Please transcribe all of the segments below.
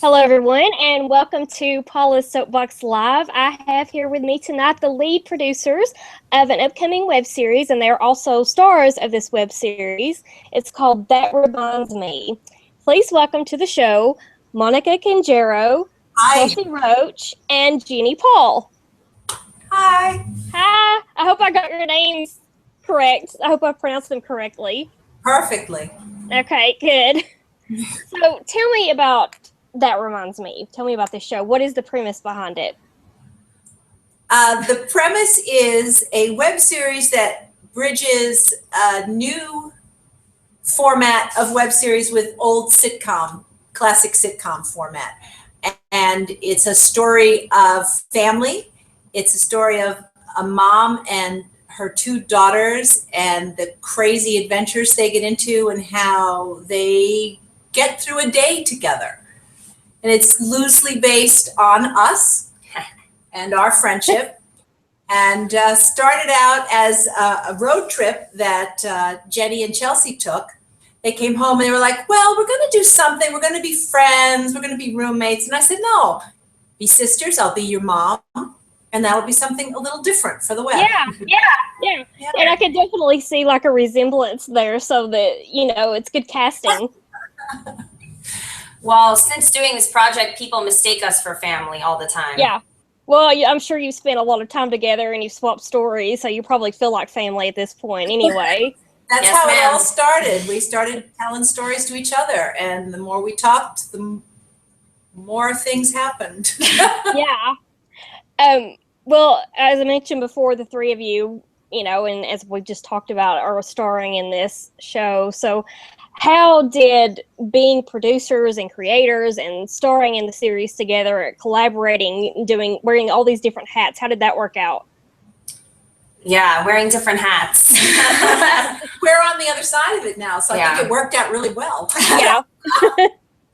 Hello, everyone, and welcome to Paula's Soapbox Live. I have here with me tonight the lead producers of an upcoming web series, and they're also stars of this web series. It's called That Reminds Me. Please welcome to the show Monica Cangero, Hi. Kelsey Roach, and Jeannie Paul. Hi. Hi. I hope I got your names correct. I hope I pronounced them correctly. Perfectly. Okay, good. So tell me about That Reminds Me. Tell me about this show. What is the premise behind it? The premise is a web series that bridges a new format of web series with old classic sitcom format. And it's a story of family. It's a story of a mom and her two daughters and the crazy adventures they get into and how they get through a day together. And it's loosely based on us and our friendship, and started out as a road trip that Jenny and Chelsea took. They came home and they were like, well, we're going to do something. We're going to be friends. We're going to be roommates. And I said, no, be sisters. I'll be your mom. And that'll be something a little different for the web. Yeah. And I could definitely see like a resemblance there, so that, it's good casting. Well, since doing this project, people mistake us for family all the time. Yeah. Well, I'm sure you've spent a lot of time together and you've swapped stories, so you probably feel like family at this point anyway. That's Yes, how ma'am. it all started. We started telling stories to each other, and the more we talked, the more things happened. Yeah. Well, as I mentioned before, the three of you, and as we just talked about, are starring in this show. So how did being producers and creators and starring in the series together, collaborating, wearing all these different hats, how did that work out? Yeah, wearing different hats. We're on the other side of it now, so I think it worked out really well. Yeah.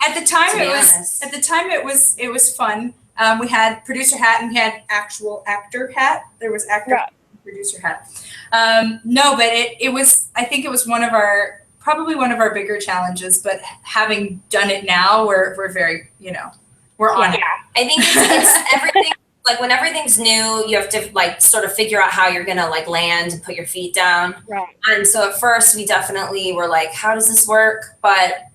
At the time, To be it was honest. at the time it was fun. We had producer hat and we had actual actor hat. There was actor Right. producer hat. No, but it was. I think it was probably one of our bigger challenges. But having done it now, we're very we're on it. I think it's everything. Like when everything's new, you have to like sort of figure out how you're gonna like land and put your feet down. Right. And so at first we definitely were like, how does this work? But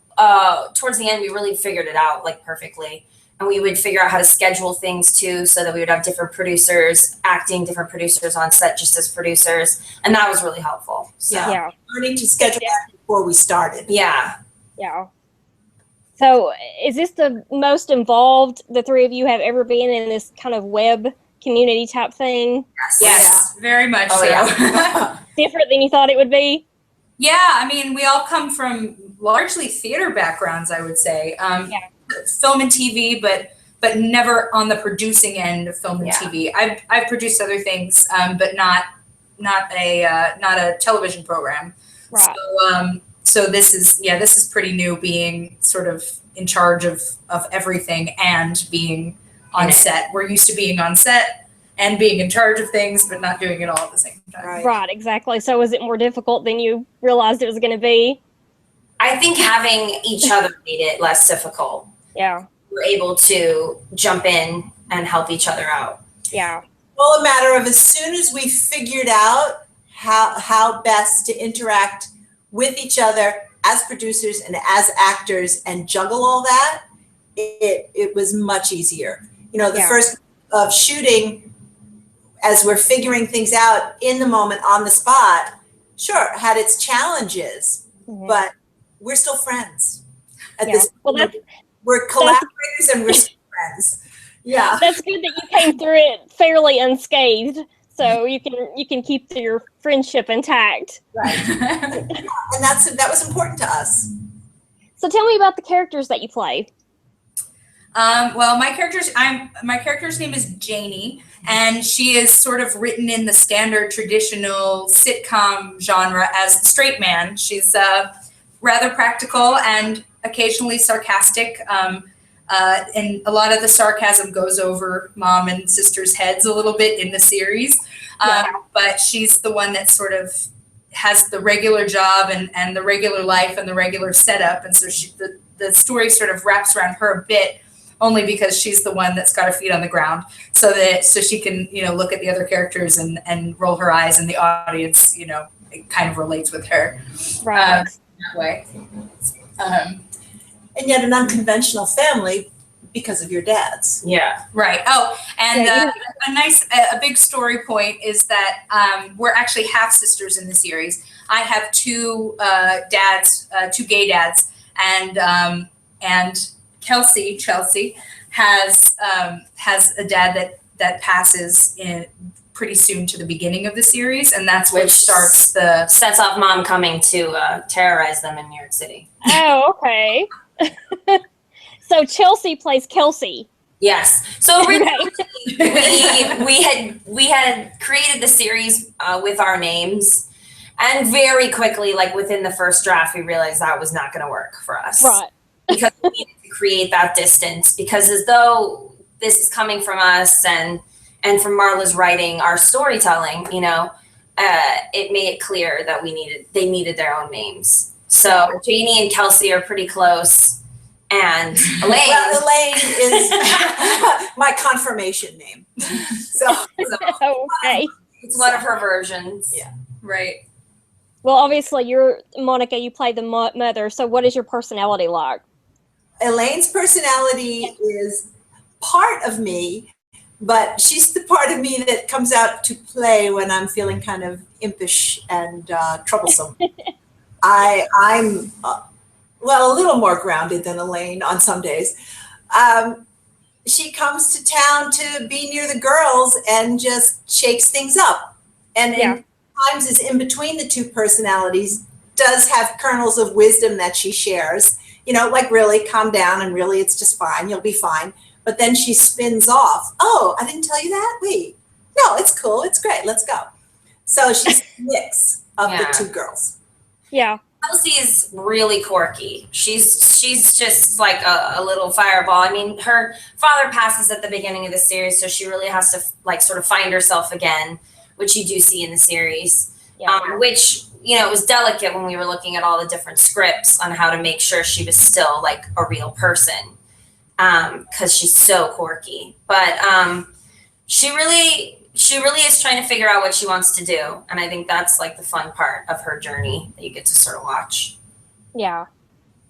towards the end, we really figured it out like perfectly. And we would figure out how to schedule things too, so that we would have different producers acting, different producers on set just as producers. And that was really helpful. So Yeah. Learning to schedule that before we started. yeah. Yeah. So is this the most involved the three of you have ever been in this kind of web community type thing? Yes, very much Oh, so. yeah. Different than you thought it would be? Yeah, I mean, we all come from largely theater backgrounds, I would say. Film and TV, but never on the producing end of film and Yeah. TV. I've produced other things, but not a television program. Right. So this is pretty new, being sort of in charge of everything and being on set. We're used to being on set and being in charge of things, but not doing it all at the same time. Right, exactly. So was it more difficult than you realized it was going to be? I think having each other made it less difficult. Yeah. We're able to jump in and help each other out. Yeah. Well, a matter of as soon as we figured out how best to interact with each other as producers and as actors and juggle all that, it was much easier. The first of shooting, as we're figuring things out in the moment, on the spot, sure, had its challenges, but we're still friends. Well, we're collaborators and we're still friends. Yeah. That's good that you came through it fairly unscathed, so you can keep your friendship intact. Right. And that was important to us. So tell me about the characters that you play. Well, my character's name is Janie, and she is sort of written in the standard traditional sitcom genre as the straight man. She's rather practical and occasionally sarcastic. And a lot of the sarcasm goes over mom and sister's heads a little bit in the series. But she's the one that sort of has the regular job and the regular life and the regular setup. And so the story sort of wraps around her a bit, only because she's the one that's got her feet on the ground, so she can, you know, look at the other characters and roll her eyes, and the audience, you know, it kind of relates with her. Right. That way. And yet an unconventional family because of your dads. Yeah. Right. Oh, and Yeah, a big story point is that we're actually half sisters in the series. I have two dads, two gay dads, and Chelsea has a dad that passes in pretty soon to the beginning of the series, and that's what starts the Sets off Mom coming to terrorize them in New York City. Oh, okay. So Chelsea plays Kelsey. Yes. So originally we had created the series with our names, and very quickly, like within the first draft, we realized that was not going to work for us. Right. Because we needed to create that distance, because as though this is coming from us and from Marla's writing, our storytelling, you know, it made it clear that they needed their own names. So Janie and Kelsey are pretty close, and Elaine. Well, Elaine is my confirmation name. So Okay. It's one of her versions. Yeah. right. Well, obviously, you're Monica. You play the mother. So, what is your personality like? Elaine's personality is part of me, but she's the part of me that comes out to play when I'm feeling kind of impish and troublesome. I'm a little more grounded than Elaine on some days. She comes to town to be near the girls and just shakes things up. And in times is in between the two personalities, does have kernels of wisdom that she shares. You know, like, really calm down, and really it's just fine. You'll be fine. But then she spins off. Oh, I didn't tell you that? Wait. No, it's cool. It's great. Let's go. So she's a mix of the two girls. Yeah. Kelsey is really quirky. She's just like a little fireball. I mean, her father passes at the beginning of the series, so she really has to like sort of find herself again, which you do see in the series. Yeah. Which, you know, it was delicate when we were looking at all the different scripts on how to make sure she was still like a real person, because she's so quirky. But she really is trying to figure out what she wants to do, and I think that's like the fun part of her journey that you get to sort of watch. Yeah.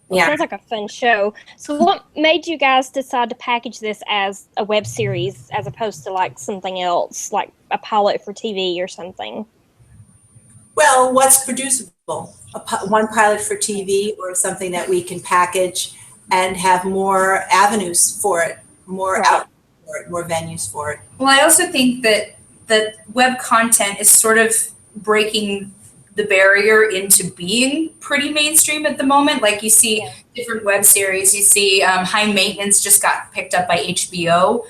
Yeah. Sounds like a fun show. So, what made you guys decide to package this as a web series as opposed to like something else, like a pilot for TV or something? Well, what's producible? One pilot for TV, or something that we can package and have more avenues for it, more outlets for it, more venues for it. Well, I also think that web content is sort of breaking the barrier into being pretty mainstream at the moment. Like, you see different web series. You see High Maintenance just got picked up by HBO.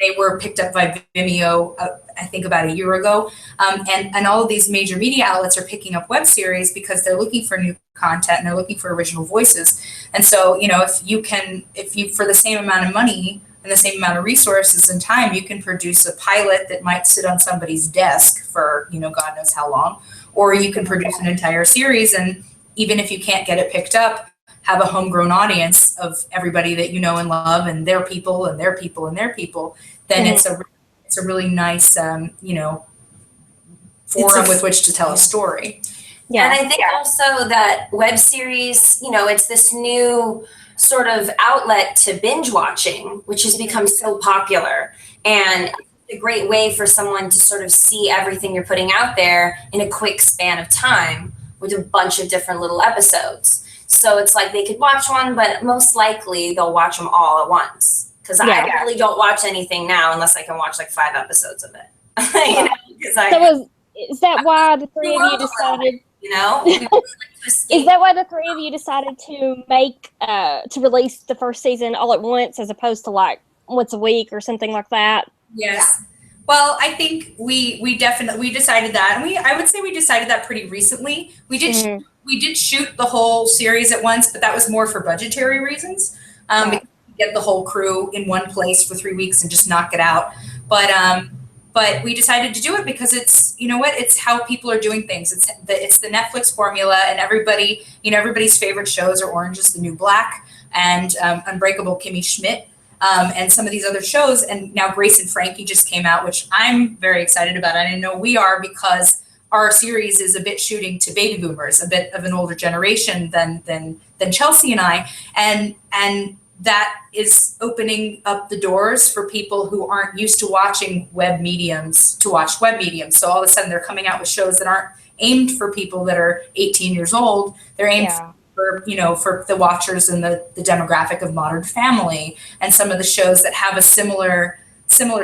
They were picked up by Vimeo, I think about a year ago. And all of these major media outlets are picking up web series because they're looking for new content and they're looking for original voices. And so, you know, if you for the same amount of money and the same amount of resources and time, you can produce a pilot that might sit on somebody's desk for, you know, God knows how long, or you can produce an entire series. And even if you can't get it picked up, have a homegrown audience of everybody that you know and love, and their people and their people and their people, then it's a really nice, you know, forum with which to tell a story. Yeah. And I think also that web series, you know, it's this new sort of outlet to binge watching, which has become so popular. And it's a great way for someone to sort of see everything you're putting out there in a quick span of time with a bunch of different little episodes. So it's like they could watch one, but most likely they'll watch them all at once. Because I really don't watch anything now unless I can watch like 5 episodes of it. You know, is that why the three of you decided? You know, Is that why the three of you decided to make to release the first season all at once, as opposed to like once a week or something like that? Yes. Well, I think we decided that, and I would say we decided that pretty recently. We did shoot the whole series at once, but that was more for budgetary reasons. Get the whole crew in one place for 3 weeks and just knock it out. But But we decided to do it because it's, you know what, it's how people are doing things. It's the Netflix formula, and everybody, you know, everybody's favorite shows are Orange is the New Black and Unbreakable Kimmy Schmidt, and some of these other shows. And now Grace and Frankie just came out, which I'm very excited about. And I know we are, because our series is a bit shooting to baby boomers, a bit of an older generation than Chelsea and I. And that is opening up the doors for people who aren't used to watching web mediums to watch web mediums. So all of a sudden they're coming out with shows that aren't aimed for people that are 18 years old. They're aimed for, you know, for the watchers and the demographic of Modern Family, and some of the shows that have a similar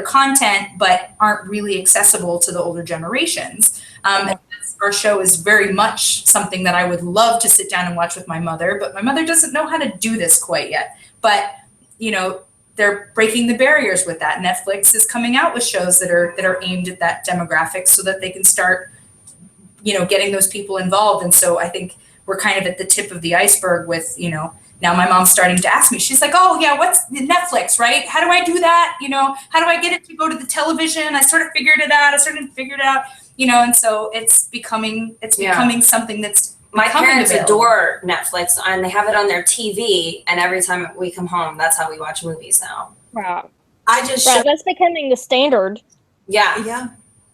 content but aren't really accessible to the older generations. Our show is very much something that I would love to sit down and watch with my mother, but my mother doesn't know how to do this quite yet. But, you know, they're breaking the barriers with that. Netflix is coming out with shows that are aimed at that demographic so that they can start, you know, getting those people involved. And so I think we're kind of at the tip of the iceberg with, you know, now my mom's starting to ask me, she's like, oh yeah, what's Netflix, right? How do I do that? You know, how do I get it to go to the television? I sort of figured it out. You know, and so it's becoming something that's, my parents adore Netflix, and they have it on their TV, and every time we come home, that's how we watch movies now. Right. That's becoming the standard. Yeah,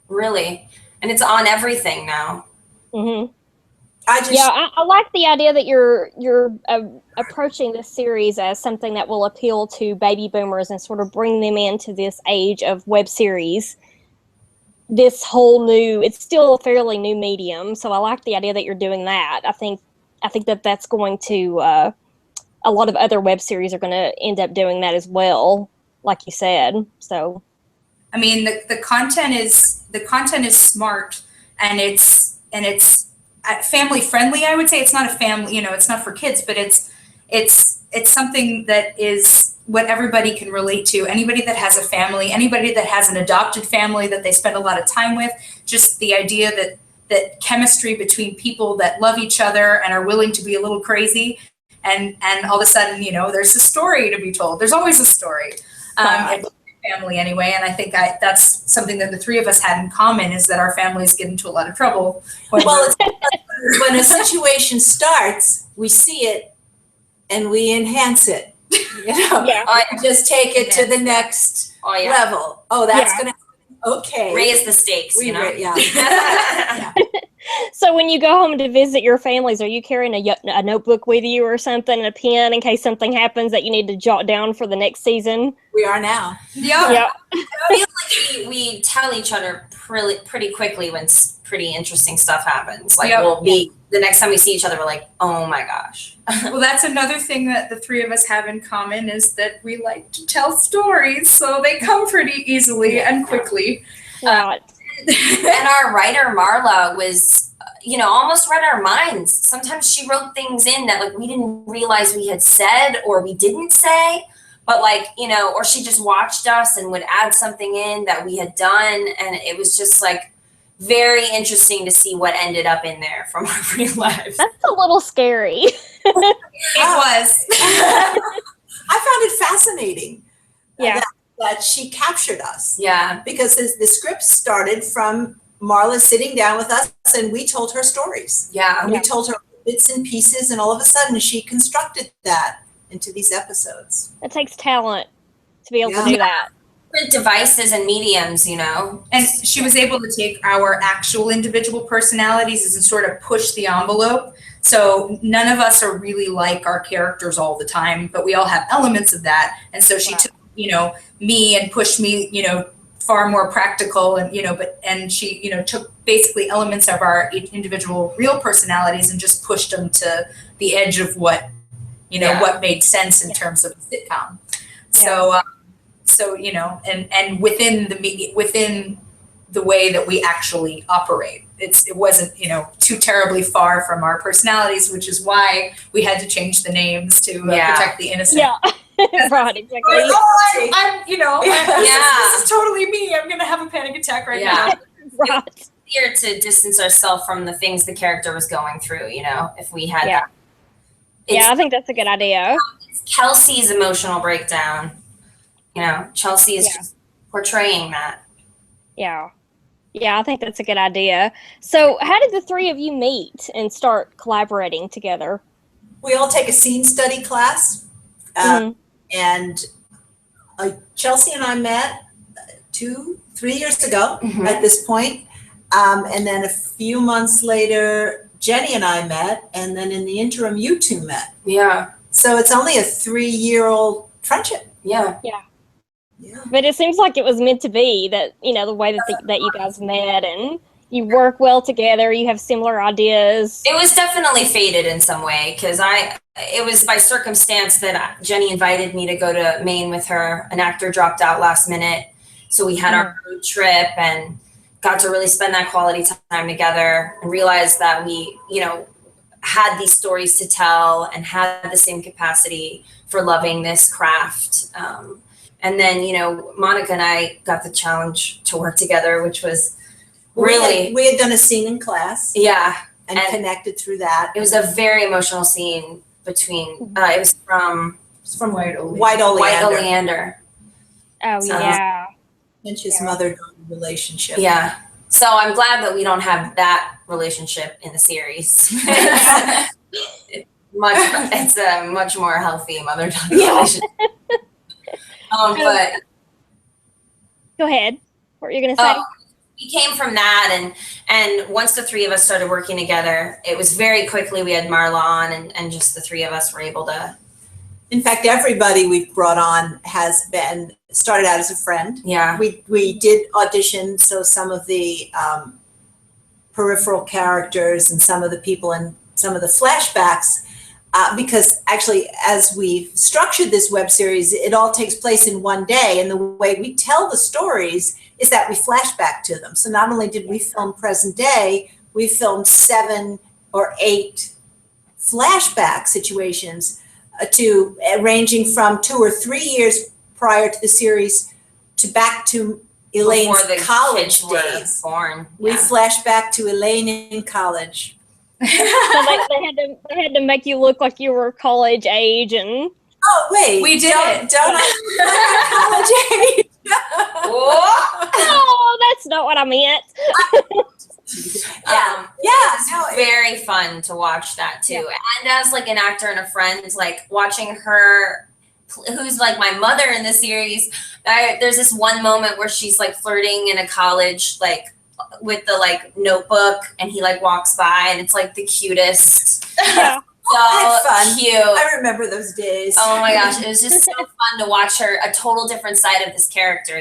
really, and it's on everything now. Mm-hmm. I like the idea that you're approaching this series as something that will appeal to baby boomers and sort of bring them into this age of web series. This whole new, it's still a fairly new medium, so I like the idea that you're doing that. I think that's going to, a lot of other web series are going to end up doing that as well, like you said. So, I mean, the content is smart, and it's family friendly. I would say it's not a family, you know, it's not for kids, but it's something that is what everybody can relate to. Anybody that has a family, anybody that has an adopted family that they spend a lot of time with, just the idea that chemistry between people that love each other and are willing to be a little crazy, and all of a sudden, you know, there's a story to be told. There's always a story. In family anyway, and I think that's something that the three of us had in common, is that our families get into a lot of trouble. When a situation starts, we see it and we enhance it. You know, just take it to the next level. Oh, that's gonna raise the stakes. So when you go home to visit your families, are you carrying a notebook with you or something, and a pen in case something happens that you need to jot down for the next season? We are now. Yeah. I feel like we tell each other pretty quickly when pretty interesting stuff happens. Like we'll be, the next time we see each other, we're like, oh my gosh. Well, that's another thing that the three of us have in common, is that we like to tell stories, so they come pretty easily and quickly. And our writer Marla was, you know, almost read our minds. Sometimes she wrote things in that like we didn't realize we had said or we didn't say, but like, you know, or she just watched us and would add something in that we had done, and it was just like very interesting to see what ended up in there from our real lives. That's a little scary. It was. I found it fascinating. Yeah. That she captured us. Yeah. Because the script started from Marla sitting down with us, and we told her stories. Yeah. And we told her bits and pieces, and all of a sudden she constructed that into these episodes. It takes talent to be able to do that. Different devices and mediums, you know. And she was able to take our actual individual personalities and sort of push the envelope. So none of us are really like our characters all the time, but we all have elements of that. And so she took, you know, me and pushed me, you know, far more practical, and, you know, and she, you know, took basically elements of our individual real personalities and just pushed them to the edge of what, you know, what made sense in terms of a sitcom. So, you know, and within the way that we actually operate, it wasn't, you know, too terribly far from our personalities, which is why we had to change the names to protect the innocent. Yeah. Right, exactly. I'm you know, this is totally me. I'm gonna have a panic attack right now. Right. It's easier to distance ourselves from the things the character was going through, you know, if we had that. I think that's a good idea. It's Kelsey's emotional breakdown. You know, Chelsea is just portraying that. Yeah. Yeah, I think that's a good idea. So, how did the three of you meet and start collaborating together? We all take a scene study class, Mhm. and Chelsea and I met 3 years ago Mhm. at this point. And then a few months later, Jenny and I met, and then in the interim, you two met. Yeah. So it's only a 3-year-old friendship. Yeah. Yeah. But it seems like it was meant to be that, the way that you guys met and you work well together, you have similar ideas. It was definitely fated in some way because it was by circumstance that Jenny invited me to go to Maine with her. An actor dropped out last minute. So we had our road trip and got to really spend that quality time together and realized that we, had these stories to tell and had the same capacity for loving this craft. And then, Monica and I got the challenge to work together, which was really, we had done a scene in class yeah. and connected through that. It was a very emotional scene between, it was from White Oleander. Oleander. Oh, So- yeah. And his mother-daughter relationship. Yeah. So I'm glad that we don't have that relationship in the series. It's a much more healthy mother-daughter relationship. But Go ahead. What were you going to say? we came from that, and once the three of us started working together, it was very quickly we had Marla on, and just the three of us were able to. In fact, everybody we've brought on has started out as a friend. Yeah. We did audition, so some of the peripheral characters and some of the people in some of the flashbacks, because actually, as we've structured this web series, it all takes place in one day, and the way we tell the stories is that we flash back to them. So not only did we film present day, we filmed 7 or 8 flashback situations ranging from 2 or 3 years prior to the series to back to Elaine's Before the college kids were days. born. We flash back to Elaine in college. So they had to make you look like you were college age and. Oh wait, We did it. Don't I college age? Oh, that's not what I meant. It's very fun to watch that too. And as like an actor and a friend, like watching her, who's like my mother in the series, there's this one moment where she's like flirting in a college, like with the like notebook, and he like walks by, and it's like the cutest. Yeah. So fun. cute. I remember those days. Oh my gosh, it was just so fun to watch her, a total different side of this character,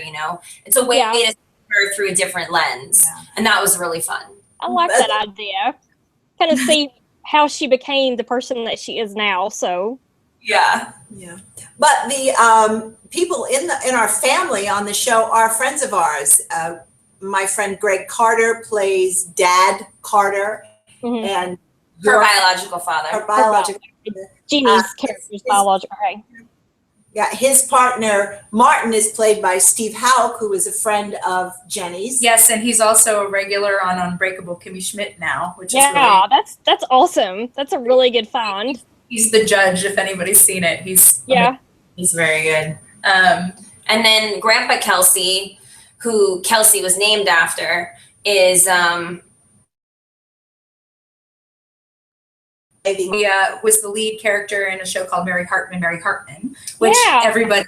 It's a way to see her through a different lens. Yeah. And that was really fun. I like that idea. Kind of see how she became the person that she is now. So Yeah. Yeah. But the people in our family on the show are friends of ours. My friend Greg Carter plays Dad Carter, and Her biological father. her biological. Jeannie's character's biological. Okay. Yeah, his partner Martin is played by Steve Hauk, who is a friend of Jenny's. Yes, and he's also a regular on Unbreakable Kimmy Schmidt now, which is Yeah, really, that's awesome. That's a really good find. he's the judge if anybody's seen it. He's He's very good. And then Grandpa Kelsey, who Kelsey was named after, is he was the lead character in a show called Mary Hartman, which everybody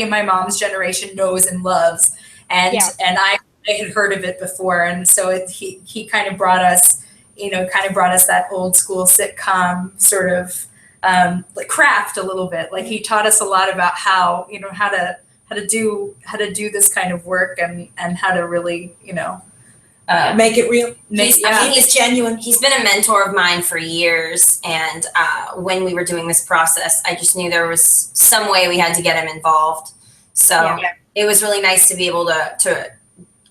in my mom's generation knows and loves, and I had heard of it before, and so he kind of brought us that old school sitcom sort of like craft a little bit. Like he taught us a lot about how to do this kind of work and how to really Make it real. He's genuine. He's been a mentor of mine for years, and when we were doing this process, I just knew there was some way we had to get him involved. So it was really nice to be able to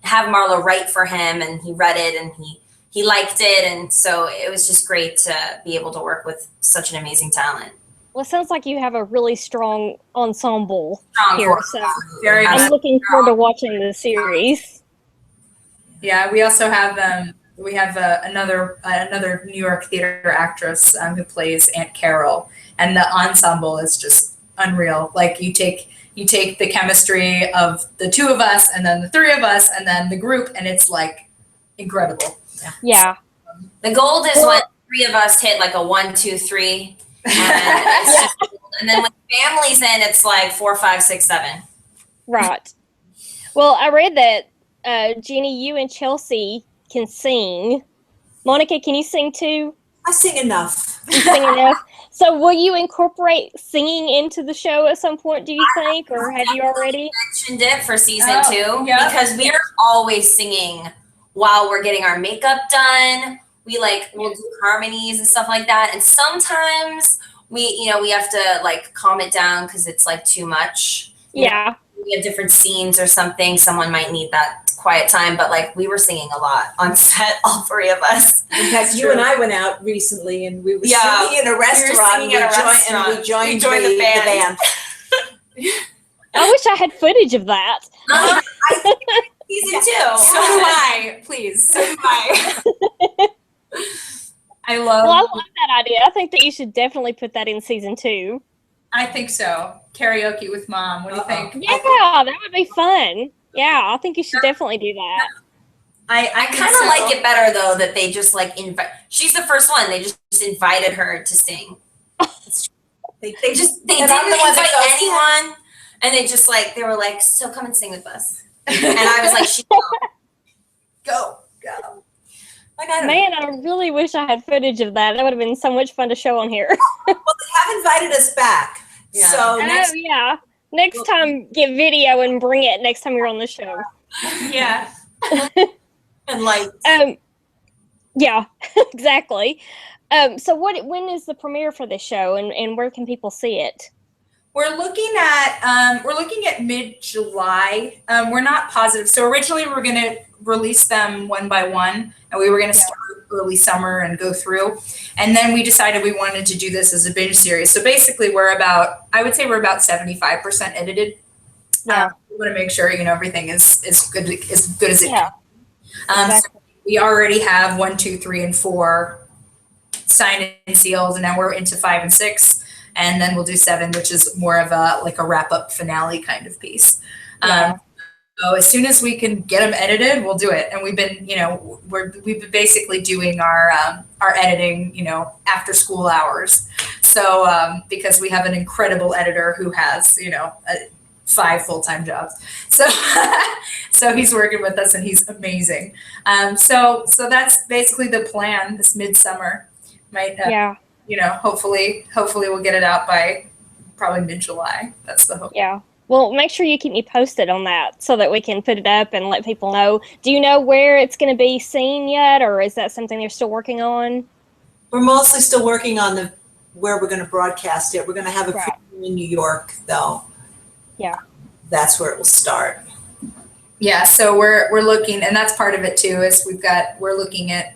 have Marlo write for him, and he read it and he liked it, and so it was just great to be able to work with such an amazing talent. Well, it sounds like you have a really strong ensemble Strong here. core. So very I'm much. looking forward to watching the series. Yeah, we also have another New York theater actress who plays Aunt Carol, and the ensemble is just unreal. Like you take the chemistry of the two of us and then the three of us and then the group, and it's like incredible. Yeah. The gold is when three of us hit like a 1, 2, 3. And then when family's in, it's like 4, 5, 6, 7. Right. Well, I read that, Jenny, you and Chelsea can sing. Monica, can you sing too? I sing enough. You sing enough. So will you incorporate singing into the show at some point, do you think? Or have you already? Mentioned it for season 2 because we are always singing while we're getting our makeup done. We'll do harmonies and stuff like that. And sometimes we have to like calm it down because it's like too much. Yeah. We have different scenes or something. Someone might need that quiet time, but like we were singing a lot on set, all three of us. In fact, you and I went out recently and we were singing in a restaurant. We joined the band. I wish I had footage of that. Season 2. So do I, please. So do I. I love that idea. I think that you should definitely put that in season 2. I think so. Karaoke with mom. What do you think? Yeah, that would be fun. Yeah, I think you should definitely do that. I kind of like it better though that they just like invite. She's the first one. They just invited her to sing. They didn't invite anyone, and they were like, so come and sing with us. And I was like, go. Like, I really wish I had footage of that. That would have been so much fun to show on here. Well, they have invited us back. Yeah. So next time, get video and bring it next time you're on the show. Yeah. And lights. Yeah, exactly. So when is the premiere for this show, and where can people see it? We're looking at mid-July. We're not positive. So originally we were going to release them one by one, and we were going to start early summer and go through. And then we decided we wanted to do this as a binge series. So basically I would say we're about 75% edited. Yeah. We want to make sure, everything is good as it can. Exactly. So we already have 1, 2, 3, and 4 signed and sealed, and now we're into 5 and 6. And then we'll do 7, which is more of a wrap-up finale kind of piece. So as soon as we can get them edited, we'll do it. And we've been, we've been basically doing our editing, after school hours. So because we have an incredible editor who has, 5 full-time jobs. So so he's working with us and he's amazing. So that's basically the plan. This midsummer might. Hopefully we'll get it out by probably mid-July. That's the hope. Yeah. Well, make sure you keep me posted on that so that we can put it up and let people know. Do you know where it's going to be seen yet, or is that something they're still working on? We're mostly still working on where we're going to broadcast it. We're going to have a preview in New York, though. Yeah. That's where it will start. Yeah, so we're looking, and that's part of it too, is we're looking at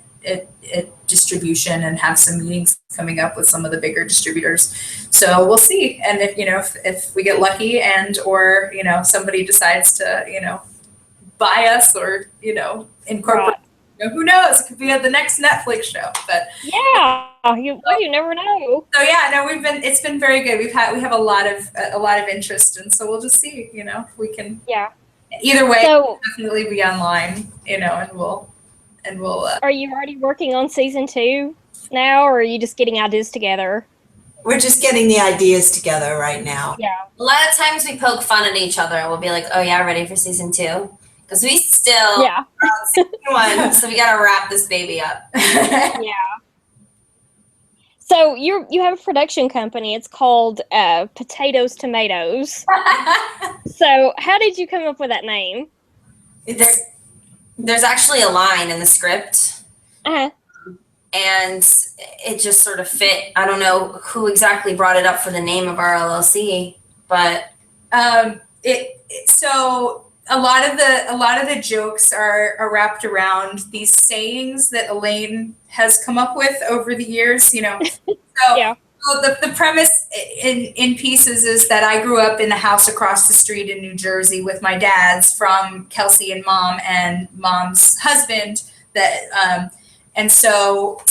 distribution and have some meetings coming up with some of the bigger distributors. So we'll see. And if we get lucky or somebody decides to, buy us or, incorporate, who knows? It could be the next Netflix show. But you never know. So it's been very good. We have a lot of interest, and so we'll just see, if we can. Yeah. Either way, we'll definitely be online, and we'll. Are you already working on season 2 now, or are you just getting ideas together? We're just getting the ideas together right now. Yeah. A lot of times we poke fun at each other. We'll be like, "Oh yeah, ready for season 2?" Because we still are on season 1, so we got to wrap this baby up. Yeah. So you have a production company. It's called Potatoes Tomatoes. So how did you come up with that name? There's actually a line in the script. Uh-huh. And it just sort of fit. I don't know who exactly brought it up for the name of our LLC, but so a lot of the jokes are wrapped around these sayings that Elaine has come up with over the years, So the premise in pieces is that I grew up in the house across the street in New Jersey with my dads from Kelsey and Mom and Mom's husband. And so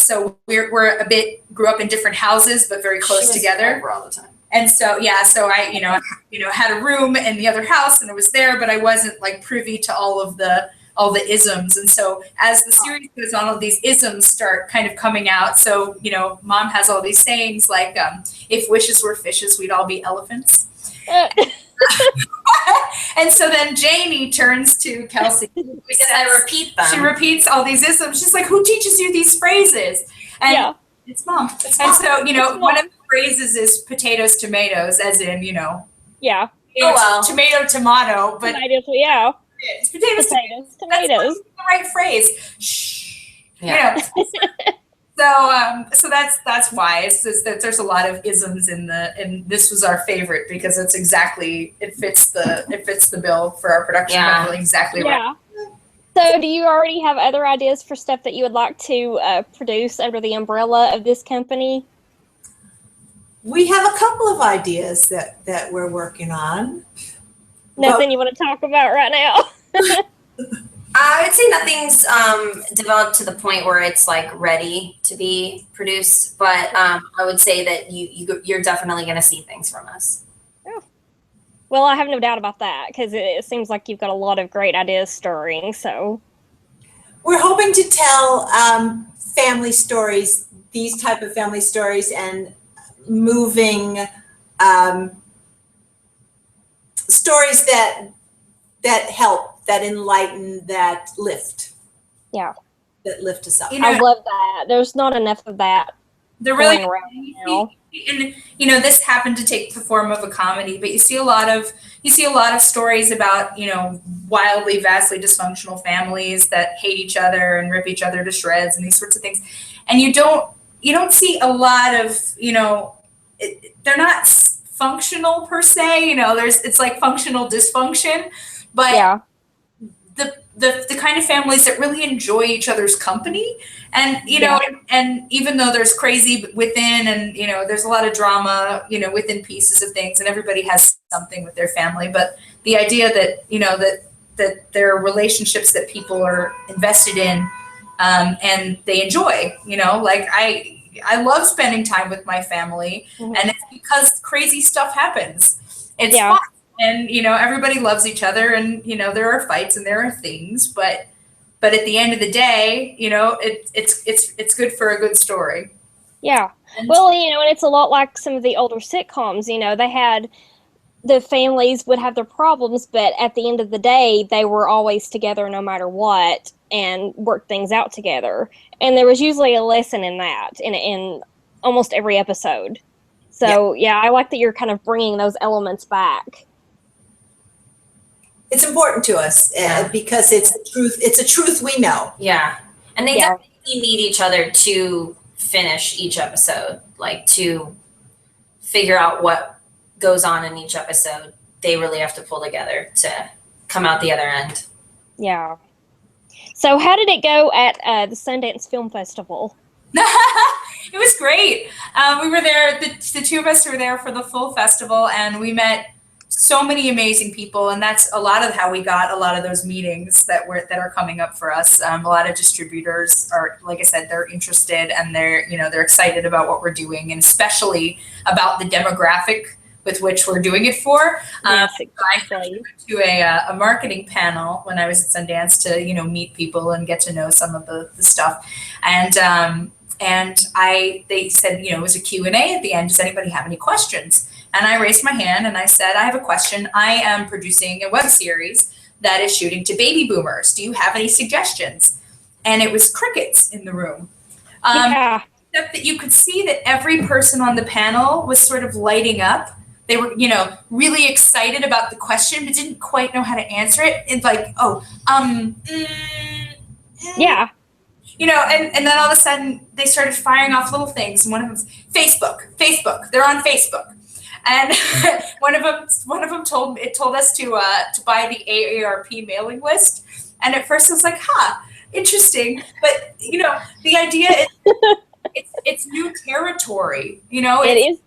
we're grew up in different houses, but very close together. All the time. And so, yeah, so I, had a room in the other house and I was there, but I wasn't like privy to all the isms. And so as the series goes on, all these isms start kind of coming out. So, Mom has all these sayings like, if wishes were fishes, we'd all be elephants. And so then Janie turns to Kelsey. Because I repeat them. She repeats all these isms. She's like, who teaches you these phrases? And it's Mom. And so, one of the phrases is potatoes, tomatoes, as in, Yeah. Tomato, tomato, but Tomatoes, yeah. it's potatoes, tomatoes. That's the right phrase. Shh. Yeah. So that's why it's just that there's a lot of isms and this was our favorite because it's exactly it fits the bill for our production model exactly right. So do you already have other ideas for stuff that you would like to produce under the umbrella of this company? We have a couple of ideas that we're working on. Nothing you want to talk about right now? I would say nothing's developed to the point where it's like ready to be produced, but I would say that you're definitely going to see things from us. Oh. Well, I have no doubt about that because it seems like you've got a lot of great ideas stirring. So we're hoping to tell family stories, these type of family stories, and moving stories that help, that enlighten, that lift. Yeah. That lift us up. I love that. There's not enough of that. They're really around now. And this happened to take the form of a comedy, but you see a lot of stories about, wildly, vastly dysfunctional families that hate each other and rip each other to shreds and these sorts of things. And you don't see a lot of, they're not functional per se, it's like functional dysfunction, but the kind of families that really enjoy each other's company and and even though there's crazy within and there's a lot of drama within pieces of things and everybody has something with their family, but the idea that that there are relationships that people are invested in and they enjoy, like I love spending time with my family, and it's because crazy stuff happens. It's fun. And everybody loves each other, and there are fights and there are things, but at the end of the day, it's good for a good story. Yeah. Well, and it's a lot like some of the older sitcoms. They had the families would have their problems, but at the end of the day, they were always together no matter what and worked things out together. And there was usually a lesson in that in almost every episode. So I like that you're kind of bringing those elements back. It's important to us because it's a truth. It's a truth we know. Yeah, and they definitely need each other to finish each episode, like to figure out what goes on in each episode. They really have to pull together to come out the other end. Yeah. So how did it go at the Sundance Film Festival? It was great. We were there. The two of us were there for the full festival, and we met so many amazing people, and that's a lot of how we got a lot of those meetings that are coming up for us. A lot of distributors are, like I said, they're interested and they're excited about what we're doing, and especially about the demographic with which we're doing it for. Yes, exactly. I went to a marketing panel when I was at Sundance to meet people and get to know some of the stuff, and they said it was a Q&A at the end. Does anybody have any questions? And I raised my hand and I said, I have a question. I am producing a web series that is shooting to baby boomers. Do you have any suggestions? And it was crickets in the room. Except that you could see that every person on the panel was sort of lighting up. They were, really excited about the question, but didn't quite know how to answer it. And like, and then all of a sudden they started firing off little things. And one of them was Facebook. They're on Facebook. And one of them told us to buy the AARP mailing list. And at first I was like, interesting. But the idea is it's new territory. It is,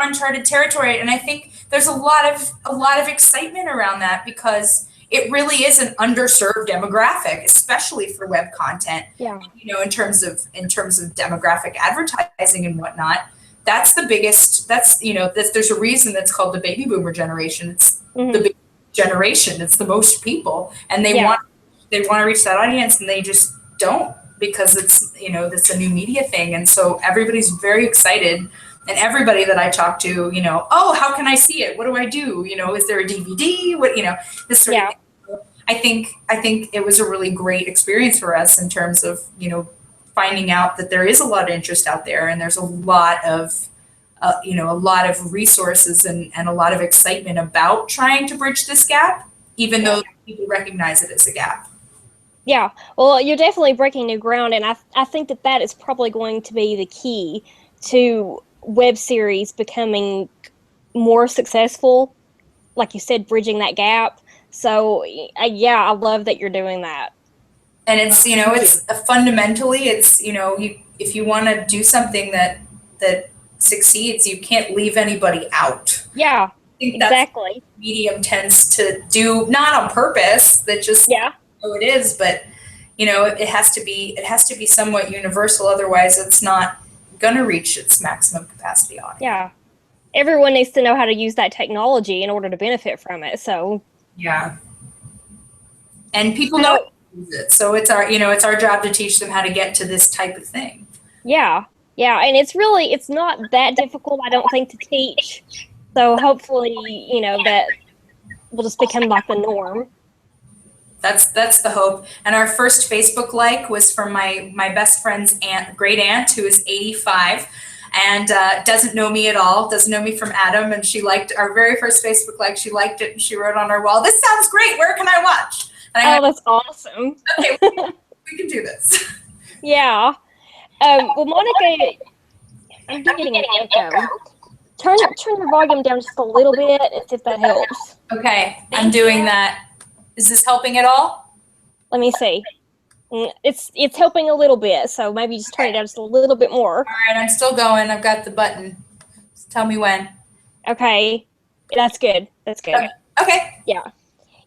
uncharted territory. And I think there's a lot of excitement around that because it really is an underserved demographic, especially for web content. Yeah. In terms of demographic advertising and whatnot. that's the biggest, that's, there's a reason that's called the baby boomer generation. It's the big generation. It's the most people, and they want to reach that audience, and they just don't, because it's, that's a new media thing. And so everybody's very excited, and everybody that I talk to, oh, how can I see it? What do I do? Is there a DVD? What, this sort of thing. I think it was a really great experience for us in terms of, finding out that there is a lot of interest out there, and there's a lot of, a lot of resources and a lot of excitement about trying to bridge this gap, even though people recognize it as a gap. Yeah, well, you're definitely breaking new ground, and I think that is probably going to be the key to web series becoming more successful. Like you said, bridging that gap. So, I love that you're doing that. And it's, it's fundamentally, it's, if you want to do something that succeeds, you can't leave anybody out. Yeah, I think exactly. That's what medium tends to do, not on purpose, that just how it is, but it has to be somewhat universal. Otherwise, it's not going to reach its maximum capacity audience. Yeah, everyone needs to know how to use that technology in order to benefit from it. So and people know use it, so it's our job to teach them how to get to this type of thing. Yeah, and it's not that difficult, I don't think, to teach. So hopefully, that will just become like the norm. That's the hope. And our first Facebook like was from my best friend's great aunt, who is 85 and doesn't know me at all, doesn't know me from Adam. And she liked our very first Facebook like. She liked it, and she wrote on our wall, "This sounds great. Where can I watch?" And that's awesome. Okay, we can do this. Yeah. Well, Monica, I'm getting an echo. Turn your volume down just a little bit, as if that helps. Okay, I'm doing that. Is this helping at all? Let me see. It's helping a little bit, so maybe just turn it down just a little bit more. All right, I'm still going. I've got the button. Just tell me when. Okay, that's good. That's good. Okay. Yeah.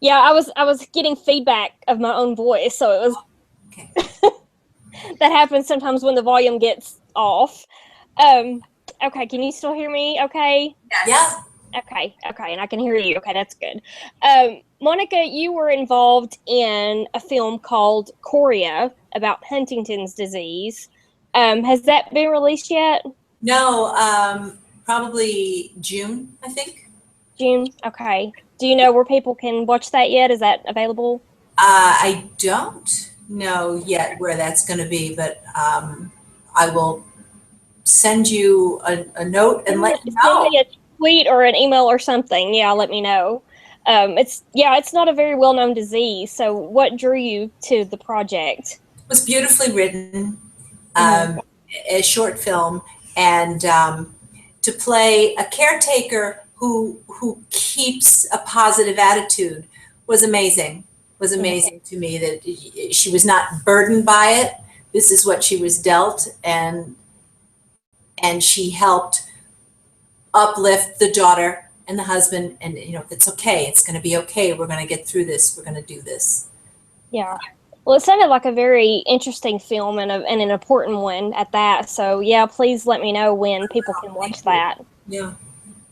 I was getting feedback of my own voice, so it was. Okay. That happens sometimes when the volume gets off. Okay, can you still hear me? Okay. Yes. Yeah. Okay, and I can hear you. Okay, that's good. Monica, you were involved in a film called Chorea about Huntington's disease. Has that been released yet? No, probably June, I think. June? Okay. Do you know where people can watch that yet? Is that available? I don't know yet where that's going to be, but I will send you a note and let you know. Send me a tweet or an email or something. Yeah, let me know. It's not a very well-known disease. So what drew you to the project? It was beautifully written, a short film, and to play a caretaker who keeps a positive attitude was amazing. Was amazing to me that she was not burdened by it. This is what she was dealt, and she helped uplift the daughter and the husband, and it's okay. It's going to be okay. We're going to get through this. We're going to do this. Yeah. Well, it sounded like a very interesting film and an important one at that. So yeah, please let me know when people can watch that. Yeah.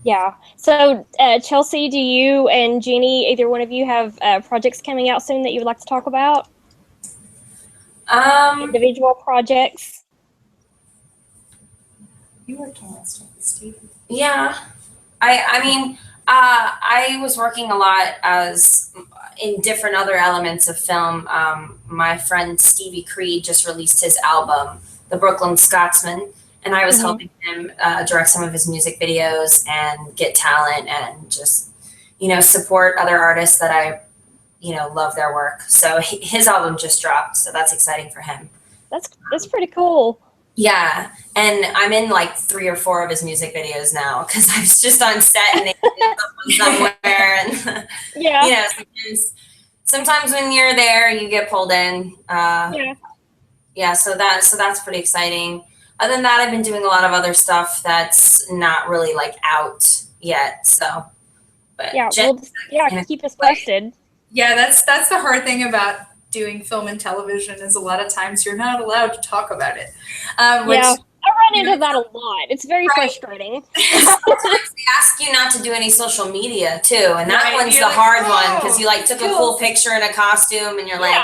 Yeah. So Chelsea, do you and Jeannie, either one of you, have projects coming out soon that you would like to talk about? Individual projects. You worked on that stuff with Steve. Yeah. I was working a lot in different other elements of film. My friend Stevie Creed just released his album, The Brooklyn Scotsman, and I was helping him direct some of his music videos and get talent and just, support other artists that I, love their work. So his album just dropped, so that's exciting for him. That's pretty cool. Yeah, and I'm in like 3 or 4 of his music videos now because I was just on set and they did somewhere, and yeah, sometimes when you're there, you get pulled in. So that's pretty exciting. Other than that, I've been doing a lot of other stuff that's not really like out yet. So, but keep us posted. Yeah, that's the hard thing about doing film and television is a lot of times you're not allowed to talk about it. All right, run into that a lot. It's very frustrating. Sometimes they ask you not to do any social media too, and that one's the hard one because you like took a cool picture in a costume, and you're like,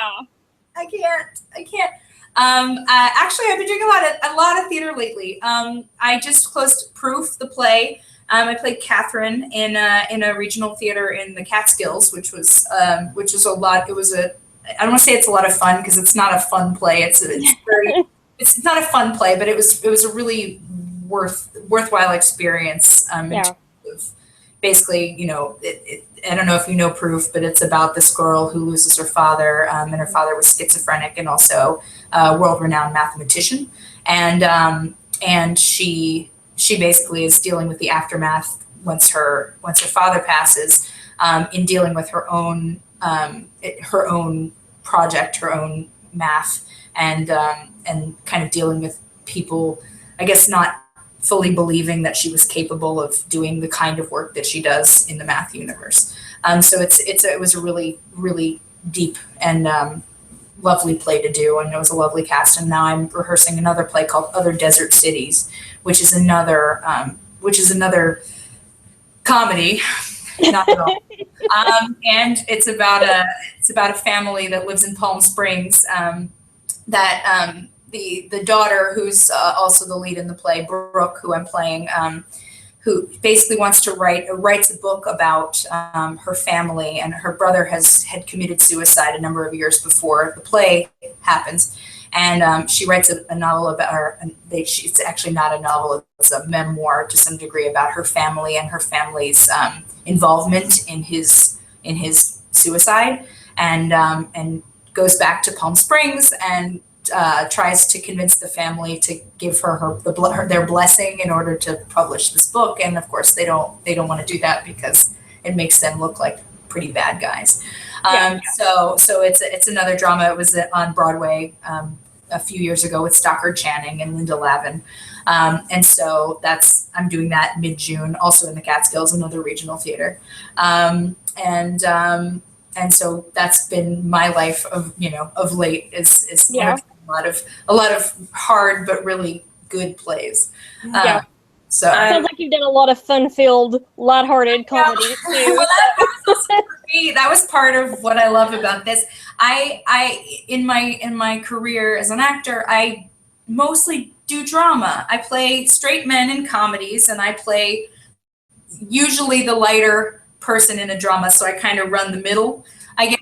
I can't. Actually, I've been doing a lot of theater lately. I just closed Proof, the play. I played Catherine in a regional theater in the Catskills, which was a lot. It was I don't want to say it's a lot of fun because it's not a fun play. It's not a fun play, but it was a really worthwhile experience. Basically, I don't know if you know Proof, but it's about this girl who loses her father, and her father was schizophrenic and also a world-renowned mathematician, and she basically is dealing with the aftermath once her father passes, in dealing with her own project, her own math, and kind of dealing with people, I guess, not fully believing that she was capable of doing the kind of work that she does in the math universe. So it was a really, really deep and lovely play to do, and it was a lovely cast. And now I'm rehearsing another play called Other Desert Cities, which is another comedy, not at all. And it's about a family that lives in Palm Springs. The daughter, who's also the lead in the play, Brooke, who I'm playing, who basically writes a book about her family, and her brother had committed suicide a number of years before the play happens, and she writes a novel about her. It's actually not a novel; it's a memoir to some degree about her family and her family's involvement in his suicide, and goes back to Palm Springs and tries to convince the family to give her their blessing in order to publish this book. And of course they don't want to do that because it makes them look like pretty bad guys. So it's another drama. It was on Broadway a few years ago with Stockard Channing and Linda Lavin. And so I'm doing that mid-June, also in the Catskills, another regional theater. And so that's been my life of late is a lot of hard but really good plays. So sounds like you've done a lot of fun-filled, lighthearted comedy too. That was part of what I love about this. I in my career as an actor, I mostly do drama. I play straight men in comedies, and I play usually the lighter person in a drama, so I kind of run the middle. I get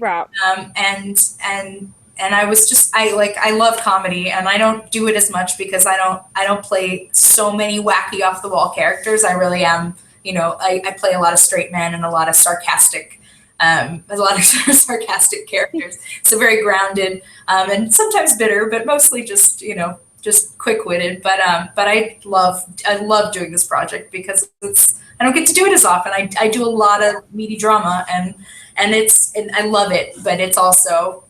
and I love comedy, and I don't do it as much because I don't play so many wacky off the wall characters. I really am, I play a lot of straight men and a lot of sarcastic characters. So very grounded, and sometimes bitter, but mostly just quick-witted. But I love doing this project because I don't get to do it as often. I do a lot of meaty drama, and I love it, but it's also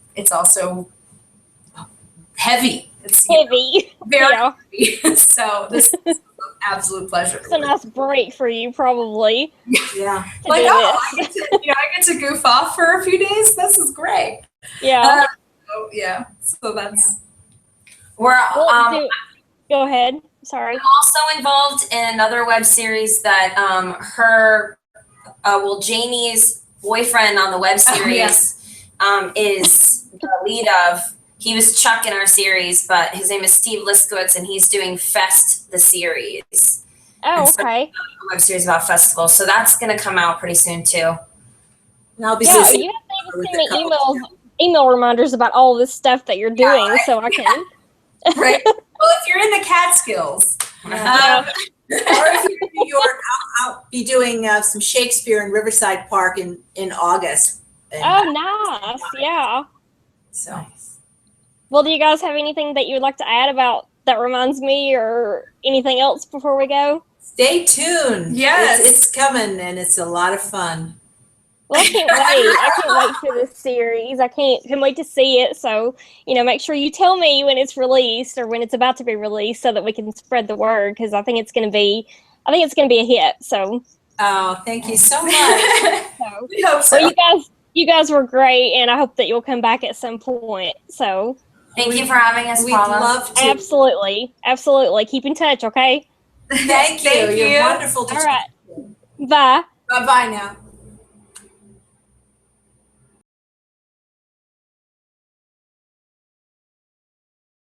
heavy. It's heavy. Very heavy. So this is an absolute pleasure. It's a nice break for you, probably. Yeah. I get to goof off for a few days. This is great. Yeah. So that's. Go ahead. Sorry. I'm also involved in another web series that Janie's boyfriend on the web series is the lead of. He was Chuck in our series, but his name is Steve Liskowitz, and he's doing Fest, the series. Oh, okay. A web series about festivals. So that's going to come out pretty soon, too. And I'll be you have to send me email reminders about all this stuff that you're doing, so I can. Right. Well, if you're in the Catskills. Or if you're in New York, I'll be doing some Shakespeare in Riverside Park in August. Oh, nice. Yeah. So. Well, do you guys have anything that you would like to add about that reminds me or anything else before we go? Stay tuned. Yes. It's coming, and it's a lot of fun. Well, I can't wait. I can't wait for this series. I can't wait to see it. So, make sure you tell me when it's released or when it's about to be released so that we can spread the word, because I think it's going to be a hit. So. Oh, thank you so much. We hope so. Well, you guys were great, and I hope that you'll come back at some point. So. Thank you for having us, We'd Paula. love to. Absolutely. Keep in touch, okay? Thank you. Thank You're you. wonderful to All talk right. to. Bye. Bye-bye now.